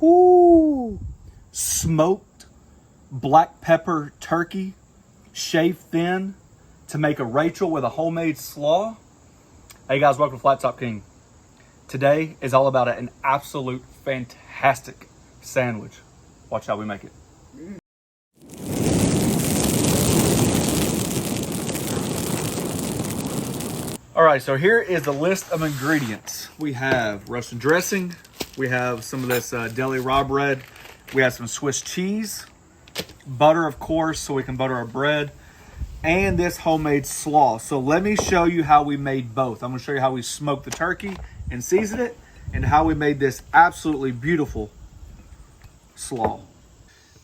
Whoo! Smoked black pepper turkey, shaved thin to make a Rachel with a homemade slaw. Hey guys, welcome to Flat Top King. Today is all about an absolute fantastic sandwich. Watch how we make it. All right, so here is the list of ingredients. We have Russian dressing. We have some of this deli raw bread. We have some Swiss cheese, butter, of course, so we can butter our bread, and this homemade slaw. So let me show you how we made both. I'm gonna show you how we smoked the turkey and seasoned it, and how we made this absolutely beautiful slaw.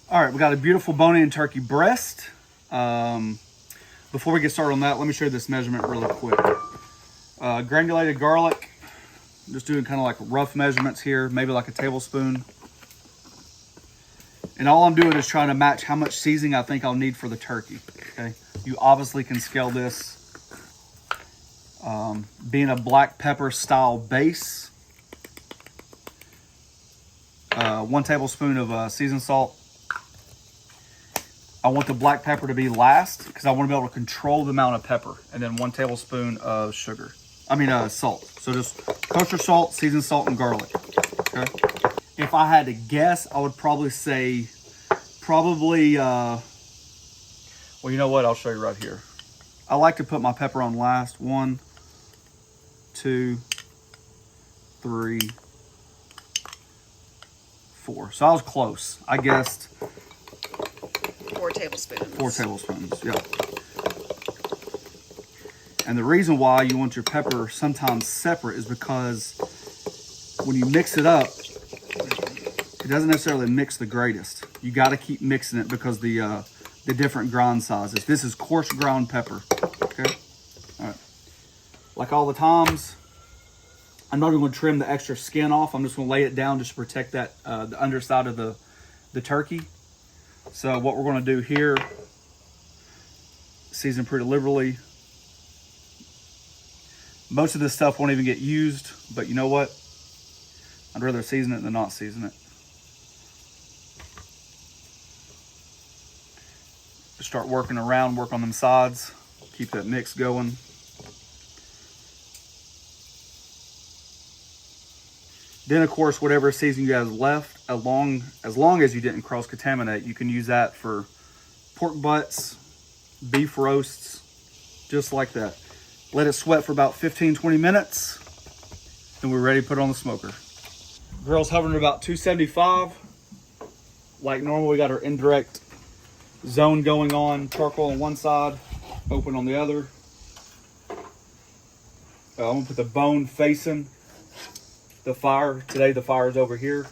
All right, we got a beautiful bone-in turkey breast. Before we get started on that, let me show you this measurement really quick. Granulated garlic, just doing kind of like rough measurements here, maybe like a tablespoon. And all I'm doing is trying to match how much seasoning I think I'll need for the turkey, okay? You obviously can scale this. Being a black pepper style base, 1 tablespoon of seasoned salt. I want the black pepper to be last because I want to be able to control the amount of pepper. And then 1 tablespoon of salt. So just kosher salt, seasoned salt, and garlic, okay? If I had to guess, I would probably say, well, you know what? I'll show you right here. I like to put my pepper on last. 1, 2, 3, 4. So I was close. I guessed 4 tablespoons. 4 tablespoons, yeah. And the reason why you want your pepper sometimes separate is because when you mix it up, it doesn't necessarily mix the greatest. You got to keep mixing it because the different grind sizes. This is coarse ground pepper, okay? All right. Like all the times, I'm not even going to trim the extra skin off. I'm just going to lay it down just to protect that the underside of the turkey. So what we're going to do here, season pretty liberally. Most of this stuff won't even get used, but you know what? I'd rather season it than not season it. Just start working around, work on them sides, keep that mix going. Then of course, whatever seasoning you have left, as long as you didn't cross-contaminate, you can use that for pork butts, beef roasts, just like that. Let it sweat for about 15-20 minutes, and we're ready to put it on the smoker. Grill's hovering about 275. Like normal, we got our indirect zone going on. Charcoal on one side, open on the other. I'm gonna put the bone facing the fire. Today the fire is over here.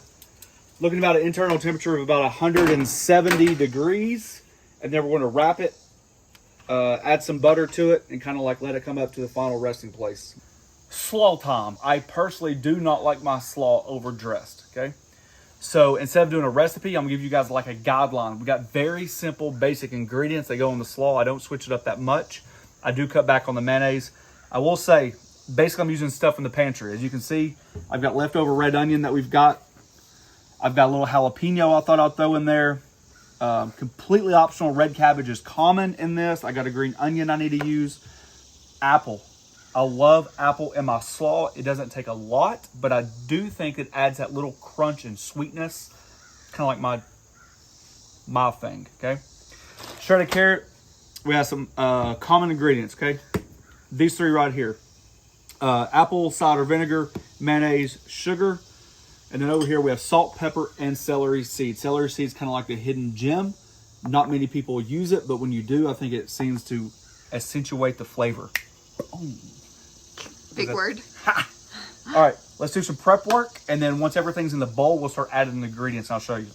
Looking about an internal temperature of about 170 degrees. And then we're gonna wrap it, add some butter to it, and kind of like let it come up to the final resting place. Slaw time. I personally do not like my slaw overdressed, okay? So instead of doing a recipe, I'm gonna give you guys like a guideline. We got very simple, basic ingredients that go in the slaw. I don't switch it up that much. I do cut back on the mayonnaise. I will say, basically I'm using stuff in the pantry. As you can see, I've got leftover red onion that we've got. I've got a little jalapeno I thought I'd throw in there. Completely optional. Red cabbage is common in this. I got a green onion I need to use. Apple. I love apple in my slaw. It doesn't take a lot, but I do think it adds that little crunch and sweetness. Kind of like my thing, okay? Shredded carrot. We have some common ingredients, okay? These 3 right here. Apple cider vinegar, mayonnaise, sugar. And then over here we have salt, pepper, and celery seeds. Celery seeds kind of like the hidden gem. Not many people use it, but when you do, I think it seems to accentuate the flavor. Oh. Big word. Ha. All right, let's do some prep work. And then once everything's in the bowl, we'll start adding the ingredients. I'll show you.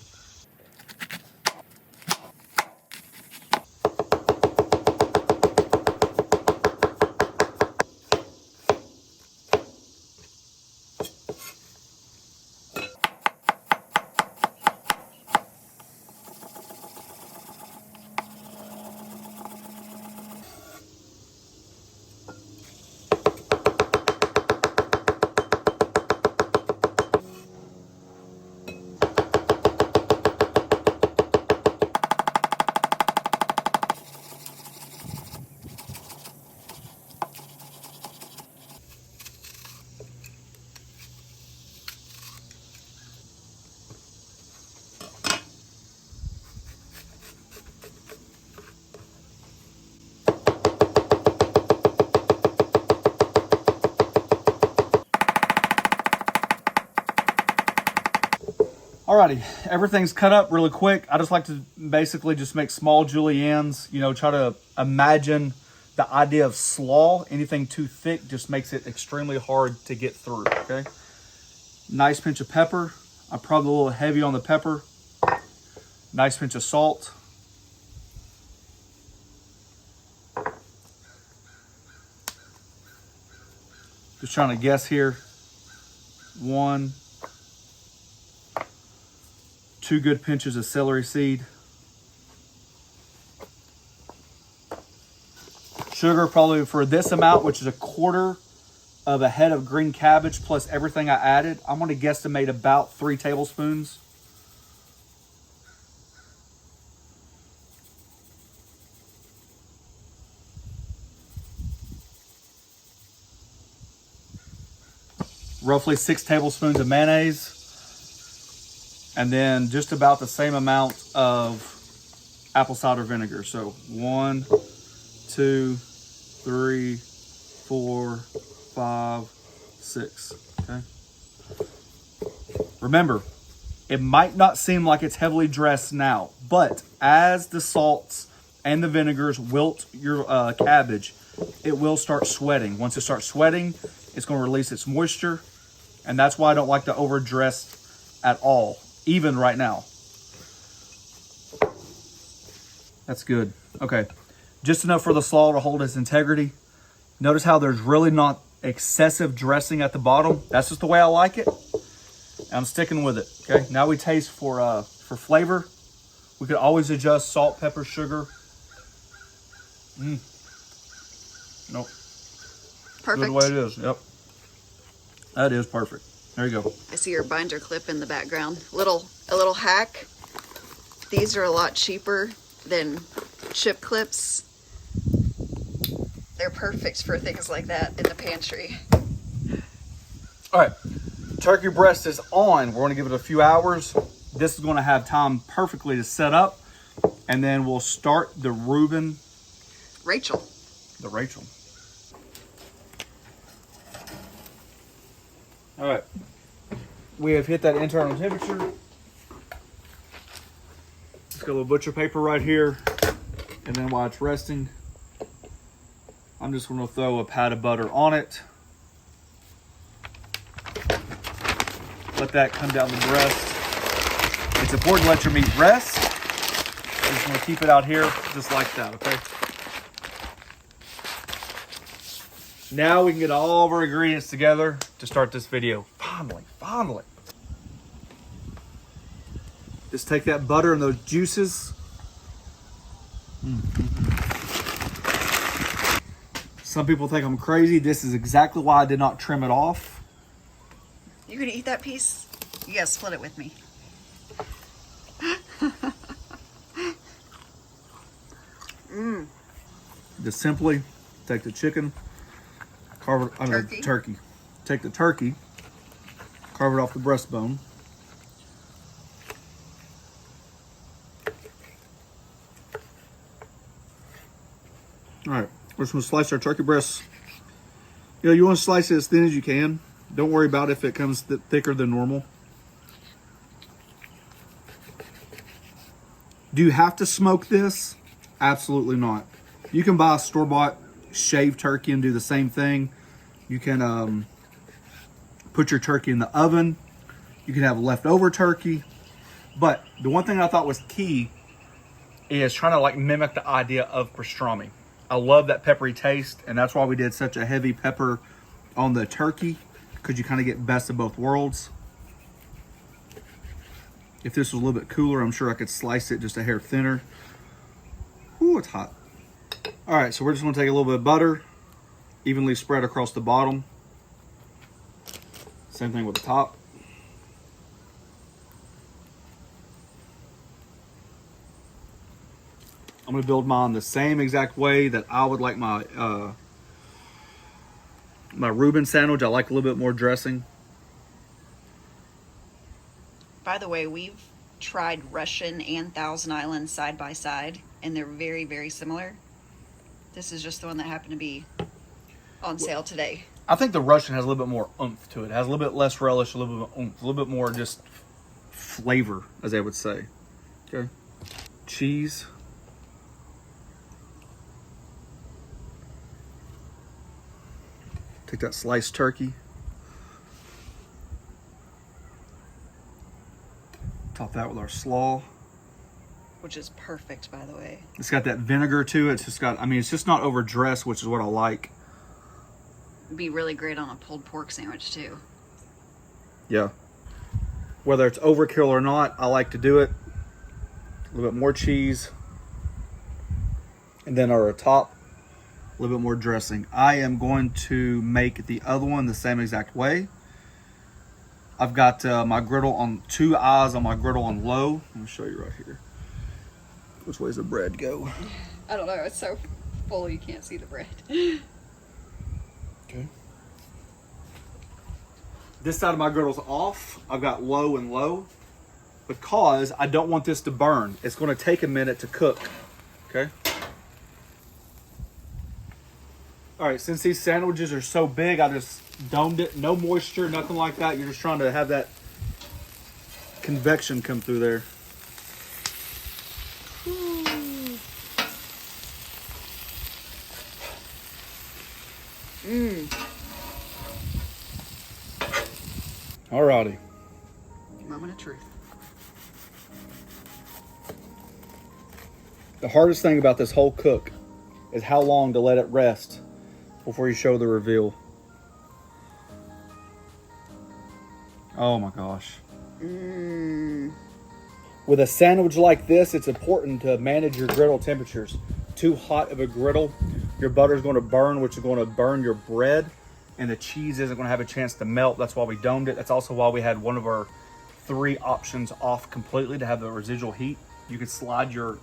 Alrighty, everything's cut up really quick. I just like to basically just make small juliennes, you know, try to imagine the idea of slaw. Anything too thick just makes it extremely hard to get through, okay? Nice pinch of pepper. I'm probably a little heavy on the pepper. Nice pinch of salt. Just trying to guess here. 1, 2 good pinches of celery seed. Sugar probably for this amount, which is 1/4 of a head of green cabbage plus everything I added. I'm going to guesstimate about 3 tablespoons. Roughly 6 tablespoons of mayonnaise. And then just about the same amount of apple cider vinegar. So 1, 2, 3, 4, 5, 6. Okay. Remember, it might not seem like it's heavily dressed now, but as the salts and the vinegars wilt your cabbage, it will start sweating. Once it starts sweating, it's going to release its moisture, and that's why I don't like to overdress at all, even right now. That's good. Okay, just enough for the slaw to hold its integrity. Notice how there's really not excessive dressing at the bottom. That's just the way I like it. I'm sticking with it. Okay, now we taste for flavor. We could always adjust salt, pepper, sugar. Nope. Perfect. Good the way it is. Yep. That is perfect. There you go. I see your binder clip in the background. A little hack. These are a lot cheaper than chip clips. They're perfect for things like that in the pantry. All right. Turkey breast is on. We're going to give it a few hours. This is going to have time perfectly to set up. And then we'll start the Reuben. Rachel. The Rachel. All right. We have hit that internal temperature. Let's go with butcher paper right here. And then while it's resting, I'm just going to throw a pat of butter on it. Let that come down the breast. It's important to let your meat rest. I'm just going to keep it out here just like that, okay? Now we can get all of our ingredients together to start this video. Finally. Just take that butter and those juices. Some people think I'm crazy. This is exactly why I did not trim it off. You gonna eat that piece? You gotta split it with me. Just simply take the chicken, carve it, turkey. Take the turkey, carve it off the breastbone. All right, we're just gonna slice our turkey breasts. You know, you want to slice it as thin as you can. Don't worry about if it comes thicker than normal. Do you have to smoke this? Absolutely not. You can buy a store-bought shaved turkey and do the same thing. You can put your turkey in the oven. You can have leftover turkey. But the one thing I thought was key is trying to like mimic the idea of pastrami. I love that peppery taste, and that's why we did such a heavy pepper on the turkey, because you kind of get best of both worlds. If this was a little bit cooler, I'm sure I could slice it just a hair thinner. Ooh, it's hot. All right, so we're just gonna take a little bit of butter, evenly spread across the bottom. Same thing with the top. I'm gonna build mine the same exact way that I would like my my Reuben sandwich. I like a little bit more dressing. By the way, we've tried Russian and Thousand Island side by side, and they're very, very similar. This is just the one that happened to be on sale today. I think the Russian has a little bit more oomph to it. It has a little bit less relish, a little bit more oomph, a little bit more just flavor, as they would say. Okay. Cheese. Take that sliced turkey. Top that with our slaw. Which is perfect, by the way. It's got that vinegar to it. It's just got, I mean, it's just not overdressed, which is what I like. It'd be really great on a pulled pork sandwich, too. Yeah. Whether it's overkill or not, I like to do it. A little bit more cheese. And then our top, a little bit more dressing. I am going to make the other one the same exact way. I've got my griddle on 2 eyes on my griddle on low. Let me show you right here. Which way does the bread go? I don't know. It's so full you can't see the bread. Okay. This side of my griddle's off. I've got low and low because I don't want this to burn. It's going to take a minute to cook. Okay. All right, since these sandwiches are so big, I just domed it. No moisture, nothing like that. You're just trying to have that convection come through there. Alrighty. Moment of truth. The hardest thing about this whole cook is how long to let it rest before you show the reveal. Oh my gosh. With a sandwich like this, it's important to manage your griddle temperatures. Too hot of a griddle, your butter's going to burn, which is going to burn your bread, and the cheese isn't going to have a chance to melt. That's why we domed it. That's also why we had one of our 3 options off completely to have the residual heat. You could slide your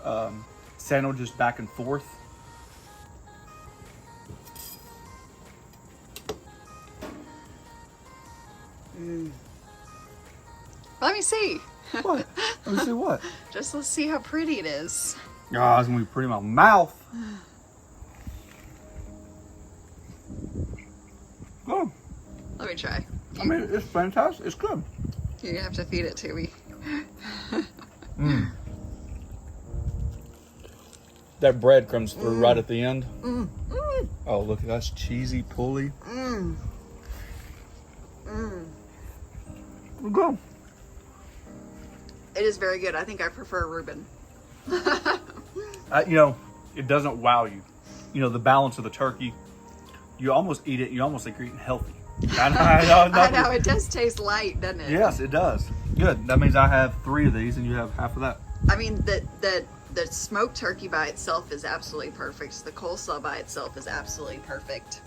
sandwiches back and forth. Let me see. What? Let me see what? Just let's see how pretty it is. Oh, it's going to be pretty in my mouth. Good. Let me try. I mean, it's fantastic. It's good. You're gonna have to feed it to me. That bread comes through right at the end. Oh, look, that's cheesy pulley. Good. It is very good. I think I prefer Reuben. You know, it doesn't wow you. You know, the balance of the turkey. You almost eat it. You almost think you're eating healthy. I know. It does taste light, doesn't it? Yes, it does. Good. That means I have 3 of these, and you have half of that. I mean, the smoked turkey by itself is absolutely perfect. The coleslaw by itself is absolutely perfect.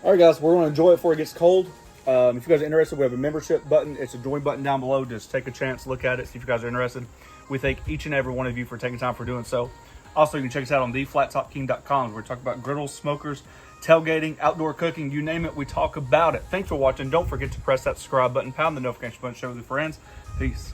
All right, guys, we're going to enjoy it before it gets cold. If you guys are interested, we have a membership button. It's a join button down below. Just take a chance, look at it, see if you guys are interested. We thank each and every one of you for taking time for doing so. Also, you can check us out on theflattopking.com, where we talk about griddles, smokers, tailgating, outdoor cooking, you name it, we talk about it. Thanks for watching. Don't forget to press that subscribe button, pound the notification button, share with your friends. Peace.